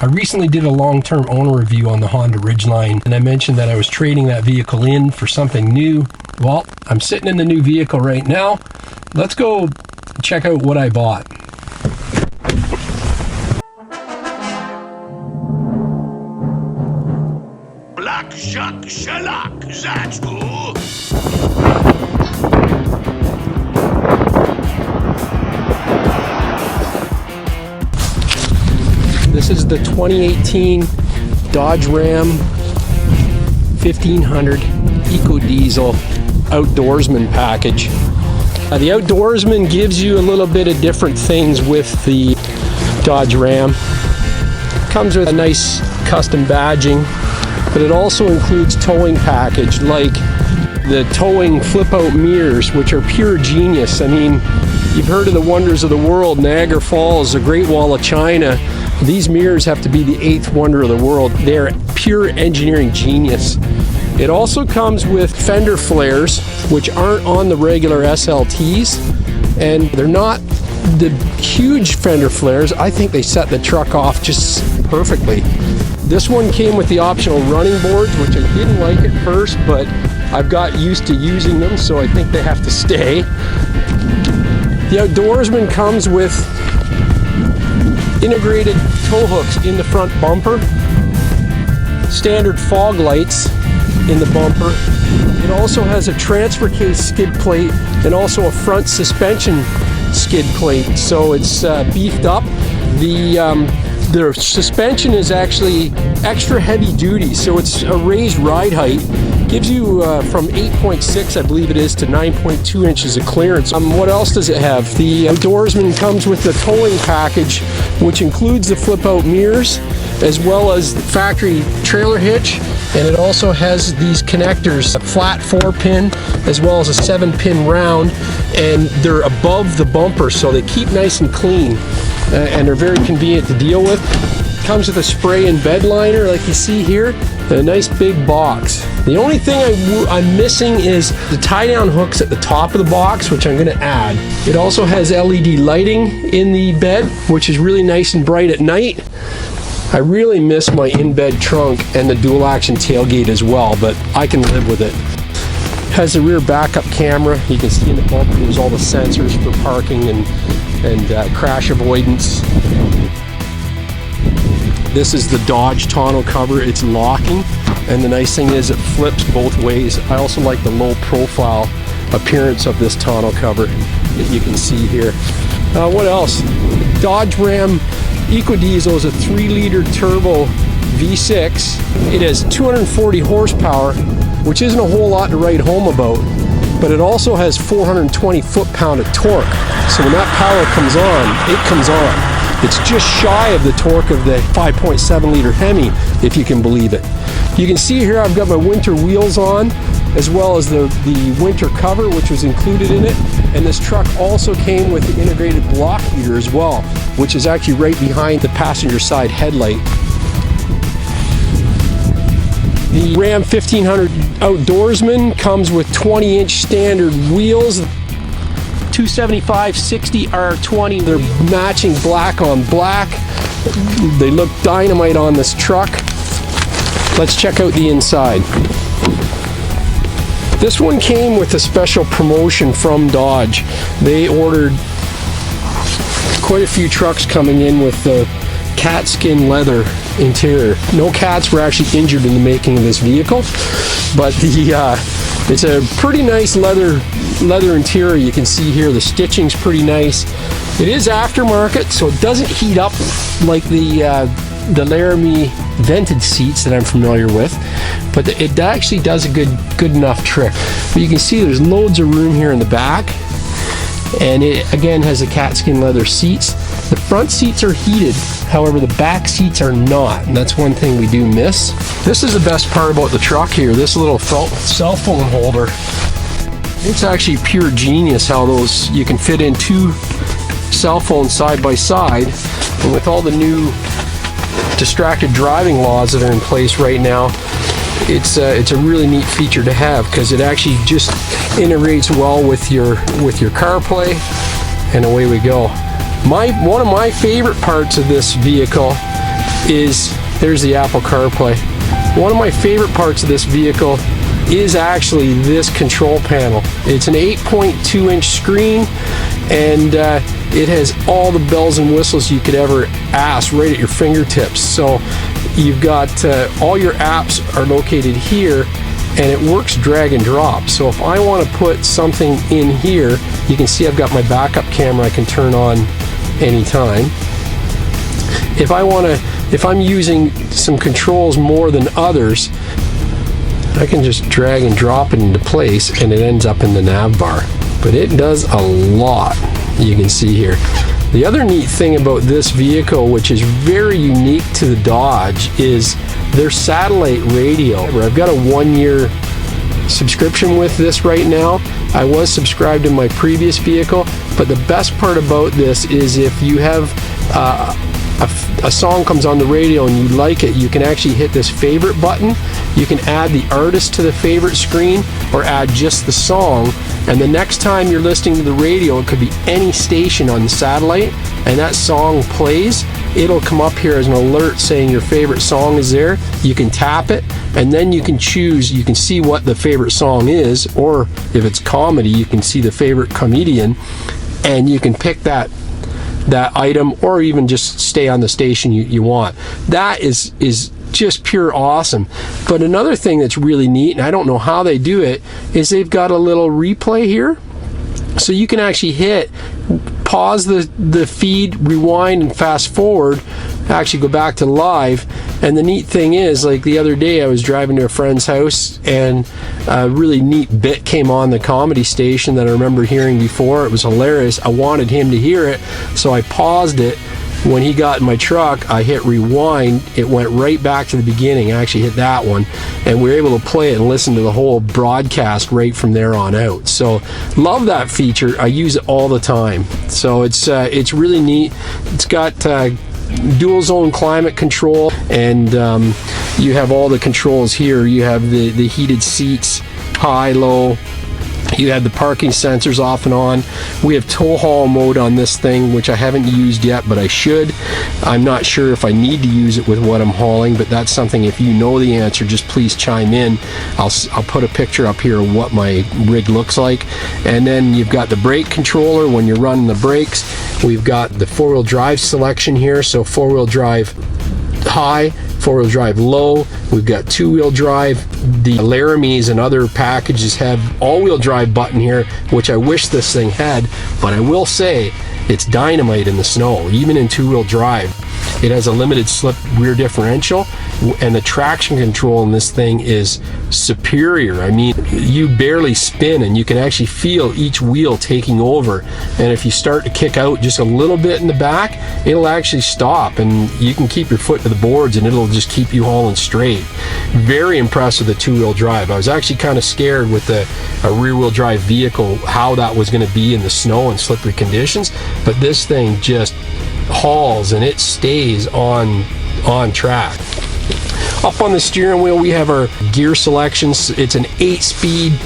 I recently did a long-term owner review on the Honda Ridgleine, and I mentioned that I was trading that vehicle in for something new. Well, I'm sitting in the new vehicle right now. Let's go check out what I bought. Black Shuck Shellac, that's cool. This is the 2018 Dodge Ram 1500 EcoDiesel Outdoorsman package. The Outdoorsman gives you a little bit of different things with the Dodge Ram. Comes with a nice custom badging, but it also includes towing package like the towing flip-out mirrors, which are pure genius. I mean, you've heard of the wonders of the world, Niagara Falls, the Great Wall of China. These mirrors have to be the 8th wonder of the world. They're pure engineering genius. It also comes with fender flares, which aren't on the regular SLTs, and they're not the huge fender flares. I think they set the truck off just perfectly. This one came with the optional running boards, which I didn't like at first, but I've got used to using them, so I think they have to stay. The Outdoorsman comes with integrated tow hooks in the front bumper, standard fog lights in the bumper. It also has a transfer case skid plate and also a front suspension skid plate, so it's beefed up. The suspension is actually extra heavy duty, so it's a raised ride height. Gives you from 8.6, I believe it is, to 9.2 inches of clearance. What else does it have? The Outdoorsman comes with the towing package, which includes the flip-out mirrors, as well as the factory trailer hitch, and it also has these connectors, a flat 4-pin, as well as a 7-pin round, and they're above the bumper, so they keep nice and clean, and they're very convenient to deal with. Comes with a spray and bed liner, like you see here, and a nice big box. The only thing I'm missing is the tie-down hooks at the top of the box, which I'm going to add. It also has LED lighting in the bed, which is really nice and bright at night. I really miss my in-bed trunk and the dual-action tailgate as well, but I can live with it. Has a rear backup camera. You can see in the bumper there's all the sensors for parking and crash avoidance. This is the Dodge tonneau cover. It's locking, and the nice thing is it flips both ways. I also like the low profile appearance of this tonneau cover that you can see here. What else? Dodge Ram EcoDiesel is a 3-liter turbo V6. It has 240 horsepower, which isn't a whole lot to write home about, but it also has 420 foot-pound of torque. So when that power comes on, it comes on. It's just shy of the torque of the 5.7-liter Hemi, if you can believe it. You can see here I've got my winter wheels on, as well as the winter cover, which was included in it. And this truck also came with the integrated block heater as well, which is actually right behind the passenger side headlight. The Ram 1500 Outdoorsman comes with 20-inch standard wheels. 275/60 R20. They're matching black on black. They look dynamite on this truck. Let's check out the inside. This one came with a special promotion from Dodge. They ordered quite a few trucks coming in with the cat skin leather interior. No cats were actually injured in the making of this vehicle, but it's a pretty nice leather interior. You can see here the stitching's pretty nice. It is aftermarket, so it doesn't heat up like the Laramie vented seats that I'm familiar with, but it actually does a good enough trick. But you can see there's loads of room here in the back, and it again has the cat skin leather seats. The front seats are heated, however the back seats are not, and that's one thing we do miss. This is the best part about the truck here, this little cell phone holder. It's actually pure genius how those, you can fit in 2 cell phones side by side, and with all the new distracted driving laws that are in place right now, it's a really neat feature to have, because it actually just integrates well with your CarPlay, and away we go. One of my favorite parts of this vehicle is, there's the Apple CarPlay. One of my favorite parts of this vehicle is actually this control panel. It's an 8.2-inch screen, and it has all the bells and whistles you could ever ask right at your fingertips. So you've got all your apps are located here, and it works drag and drop. So if I want to put something in here, you can see I've got my backup camera I can turn on anytime. If I'm using some controls more than others, I can just drag and drop it into place and it ends up in the nav bar. But it does a lot, you can see here. The other neat thing about this vehicle, which is very unique to the Dodge, is their satellite radio. I've got a 1-year subscription with this right now. I was subscribed in my previous vehicle, but the best part about this is if you have a song comes on the radio and you like it, you can actually hit this favorite button. You can add the artist to the favorite screen or add just the song, and the next time you're listening to the radio, it could be any station on the satellite, and that song plays, it'll come up here as an alert saying your favorite song is there. You can tap it, and then you can choose, you can see what the favorite song is, or if it's comedy, you can see the favorite comedian, and you can pick that item, or even just stay on the station you want. That is just pure awesome. But another thing that's really neat, and I don't know how they do it, is they've got a little replay here. So you can actually hit pause the feed, rewind, and fast forward, actually go back to live. And the neat thing is, like the other day I was driving to a friend's house and a really neat bit came on the comedy station that I remember hearing before. It was hilarious. I wanted him to hear it, so I paused it. When he got in my truck, I hit rewind. It went right back to the beginning. I actually hit that one, and we were able to play it and listen to the whole broadcast right from there on out. So love that feature. I use it all the time. So it's really neat. It's got dual zone climate control, and you have all the controls here. You have the heated seats, high, low. You have the parking sensors off and on. We have tow haul mode on this thing, which I haven't used yet, but I should. I'm not sure if I need to use it with what I'm hauling, but that's something, if you know the answer, just please chime in. I'll put a picture up here of what my rig looks like. And then you've got the brake controller when you're running the brakes. We've got the four-wheel drive selection here, so four-wheel drive high, four-wheel drive low. We've got two-wheel drive. The Laramies and other packages have all-wheel drive button here, which I wish this thing had, but I will say it's dynamite in the snow, even in two-wheel drive. It has a limited slip rear differential, and the traction control in this thing is superior. I mean, you barely spin and you can actually feel each wheel taking over, and if you start to kick out just a little bit in the back, it'll actually stop and you can keep your foot to the boards and it'll just keep you hauling straight. Very impressed with the two-wheel drive. I was actually kind of scared with a rear-wheel drive vehicle how that was going to be in the snow and slippery conditions, but this thing just hauls and it stays on track. Up on the steering wheel we have our gear selections. It's an 8-speed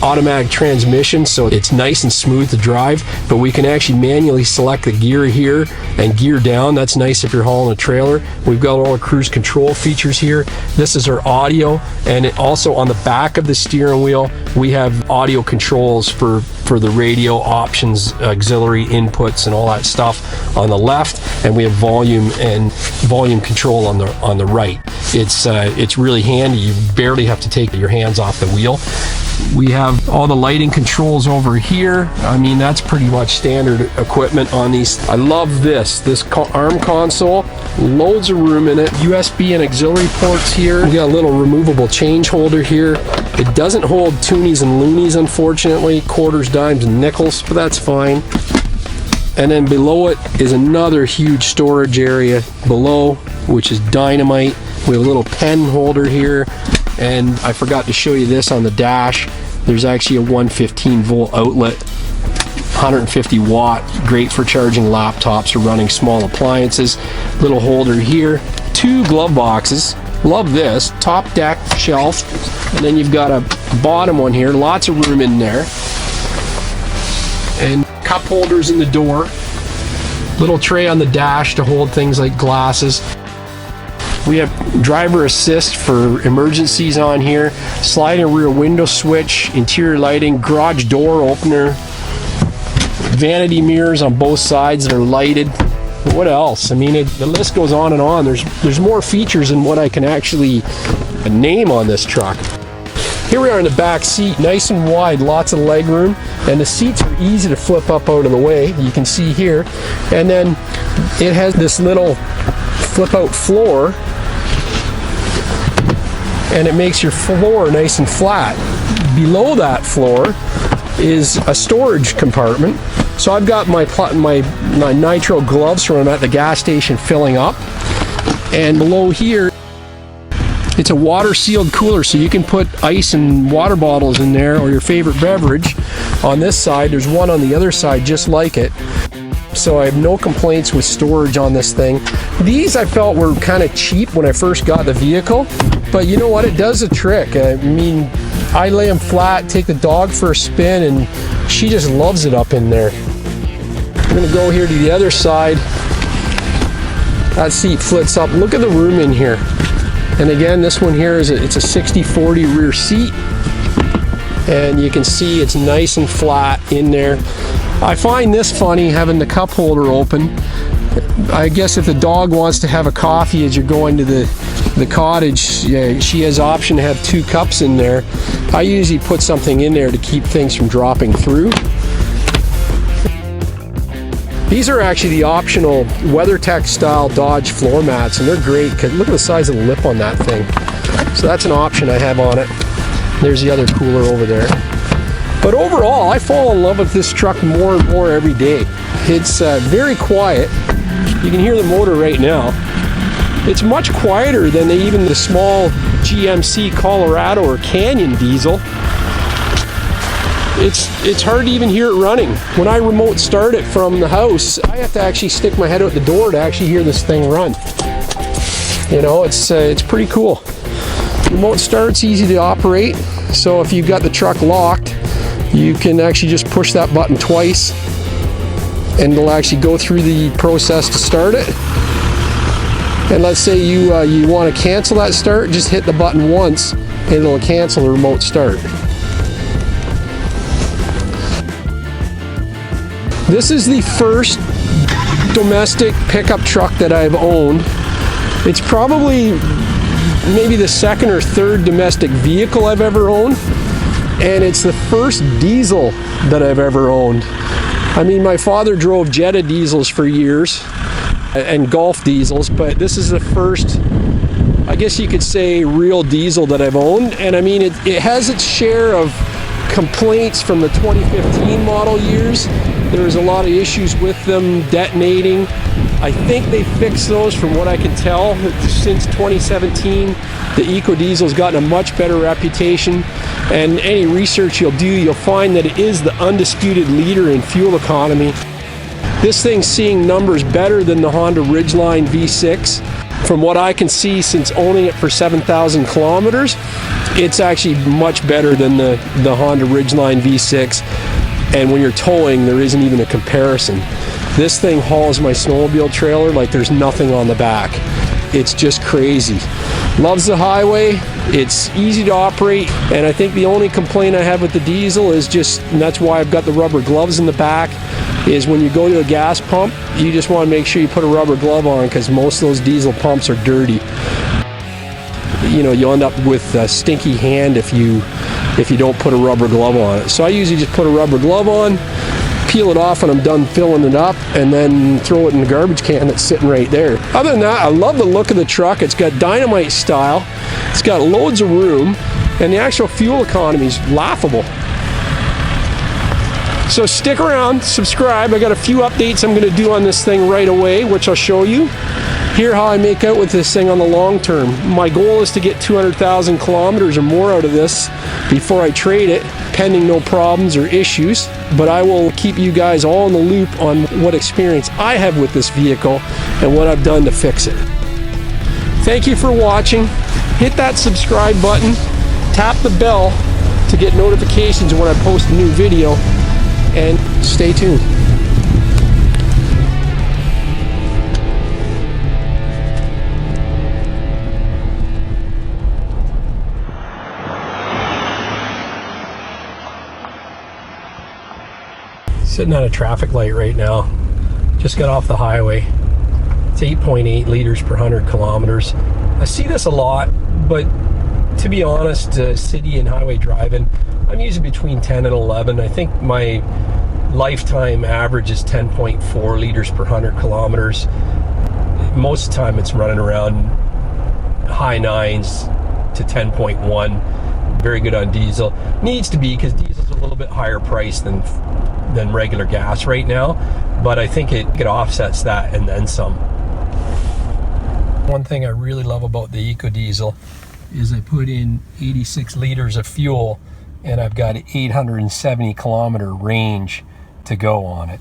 automatic transmission, so it's nice and smooth to drive, but we can actually manually select the gear here and gear down. That's nice if you're hauling a trailer. We've got all our cruise control features here. This is our audio, and it also on the back of the steering wheel we have audio controls for the radio options, auxiliary inputs and all that stuff on the left, and we have volume and volume control on the right. It's really handy. You barely have to take your hands off the wheel. We have all the lighting controls over here. I mean, that's pretty much standard equipment on these. I love this arm console, loads of room in it. USB and auxiliary ports here. We got a little removable change holder here. It doesn't hold toonies and loonies, unfortunately, quarters, dimes, and nickels, but that's fine. And then below it is another huge storage area below, which is dynamite. We have a little pen holder here, and I forgot to show you this on the dash. There's actually a 115 volt outlet, 150 watt, great for charging laptops or running small appliances. Little holder here, 2 glove boxes. Love this. Top deck shelf, and then you've got a bottom one here, lots of room in there, and cup holders in the door. Little tray on the dash to hold things like glasses. We have driver assist for emergencies on here, sliding rear window switch, interior lighting, garage door opener, vanity mirrors on both sides that are lighted. What else? I mean, the list goes on and on. There's more features than what I can actually name on this truck. Here we are in the back seat, nice and wide, lots of leg room, and the seats are easy to flip up out of the way. You can see here, and then it has this little flip out floor, and it makes your floor nice and flat. Below that floor is a storage compartment. So I've got my nitro gloves from when I'm at the gas station filling up, and below here it's a water sealed cooler, so you can put ice and water bottles in there or your favorite beverage. On this side, there's one on the other side just like it. So I have no complaints with storage on this thing. These I felt were kind of cheap when I first got the vehicle, but you know what, it does a trick. I mean, I lay them flat, take the dog for a spin, and she just loves it up in there. I'm gonna go here to the other side. That seat flips up. Look at the room in here. And again, this one here is it's a 60/40 rear seat, and you can see it's nice and flat in there. I find this funny, having the cup holder open. I guess if the dog wants to have a coffee as you're going to the cottage, yeah, she has option to have 2 cups in there. I usually put something in there to keep things from dropping through. These are actually the optional WeatherTech style Dodge floor mats, and they're great because look at the size of the lip on that thing. So that's an option I have on it. There's the other cooler over there. But overall, I fall in love with this truck more and more every day. It's very quiet. You can hear the motor right now. It's much quieter than even the small GMC Colorado or Canyon diesel. It's hard to even hear it running. When I remote start it from the house, I have to actually stick my head out the door to actually hear this thing run. You know, it's pretty cool. Remote start's easy to operate, so if you've got the truck locked, you can actually just push that button twice, and it'll actually go through the process to start it. And let's say you want to cancel that start, just hit the button once, and it'll cancel the remote start. This is the first domestic pickup truck that I've owned. It's probably maybe the second or third domestic vehicle I've ever owned, and it's the first diesel that I've ever owned. I mean, my father drove Jetta diesels for years and Golf diesels, but this is the first, I guess you could say, real diesel that I've owned. And I mean, it has its share of complaints from the 2015 model years. There's a lot of issues with them detonating. I think they fixed those from what I can tell. Since 2017, the EcoDiesel's gotten a much better reputation, and any research you'll do, you'll find that it is the undisputed leader in fuel economy. This thing's seeing numbers better than the Honda Ridgleine V6. From what I can see, since owning it for 7,000 kilometers, it's actually much better than the Honda Ridgeline V6. And when you're towing, there isn't even a comparison. This thing hauls my snowmobile trailer like there's nothing on the back. It's just crazy. Loves the highway, it's easy to operate, and I think the only complaint I have with the diesel is just, and that's why I've got the rubber gloves in the back, is when you go to a gas pump, you just want to make sure you put a rubber glove on, because most of those diesel pumps are dirty. You know, you'll end up with a stinky hand if you don't put a rubber glove on it. So I usually just put a rubber glove on, peel it off when I'm done filling it up, and then throw it in the garbage can that's sitting right there. Other than that, I love the look of the truck. It's got dynamite style, it's got loads of room, and the actual fuel economy is laughable. So stick around, subscribe. I got a few updates I'm going to do on this thing right away, which I'll show you. Hear how I make out with this thing on the long term. My goal is to get 200,000 kilometers or more out of this before I trade it, pending no problems or issues. But I will keep you guys all in the loop on what experience I have with this vehicle and what I've done to fix it. Thank you for watching. Hit that subscribe button, tap the bell to get notifications when I post a new video, and stay tuned. Sitting on a traffic light right now. Just got off the highway. It's 8.8 liters per 100 kilometers. I see this a lot, but to be honest, city and highway driving, I'm using between 10 and 11. I think my lifetime average is 10.4 liters per 100 kilometers. Most of the time it's running around high 9s to 10.1. Very good on diesel. Needs to be, because diesel's a little bit higher price than regular gas right now, but I think it offsets that and then some. One thing I really love about the EcoDiesel is I put in 86 liters of fuel and I've got 870 kilometer range to go on it.